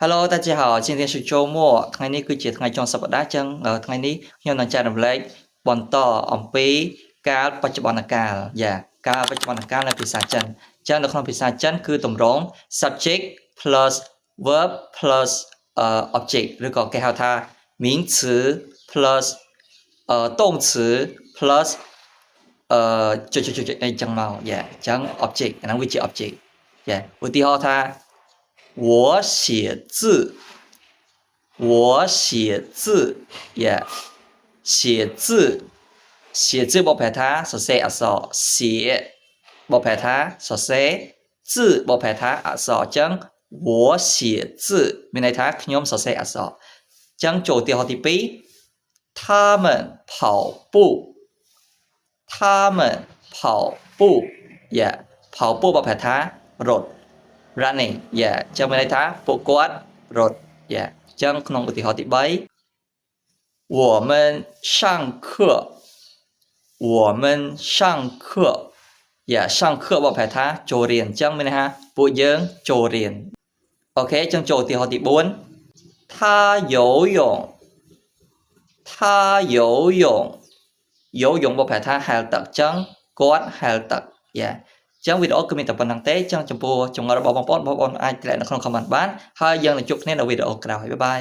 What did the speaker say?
Hello，大家好，今天是周末，ថ្ងៃនេះគឺជាថ្ងៃចុងសប្តាហ៍ចឹងថ្ងៃនេះខ្ញុំនឹងចែករំលែកបន្តអំពីកាលបច្ចុប្បន្នកាលកាលបច្ចុប្បន្នកាលនៅភាសាចិនចឹងនៅក្នុងភាសាចិនគឺទម្រង់ subject plus verb plus object ឬក៏គេហៅថា名词 plus 动词 plus ចុចអីចឹងមកចឹង object អាហ្នឹងវាជា object ឧទាហរណ៍ថា我写字，我写字写字写字បកប្រែថាសរសេរអក្សរ写បកប្រែថាសរសេរ字បកប្រែថាអក្សរអញ្ចឹង我写字មានន័យថាខ្ញុំសរសេរអក្សរអញ្ចឹងចូលឧទាហរណ៍ទី2他们跑步他们跑步跑步បកប្រែថារត់running ចឹងមានន័យថាពួកគាត់រត់ចឹងក្នុងឧទាហរណ៍ទី3我们上课我们上课上课បកប្រែថាចូលរៀនចឹងមានន័យថាពួកយើងចូលរៀនអូខេចឹងចូលឧទាហរណ៍ទី4他游泳他游泳游泳បកប្រែថាហែលទឹកចឹងគាត់ហែលទឹកចឹងវីដេអូគឺមានតែប៉ុណ្្នឹងទេចឹងចំពោះចម្ងល់របស់បងប្អូនអាចតម្លែងនៅក្នុង comment បានហើយយើងនឹងជួបគ្នានៅវីដេអូក្រោយបាយបាយ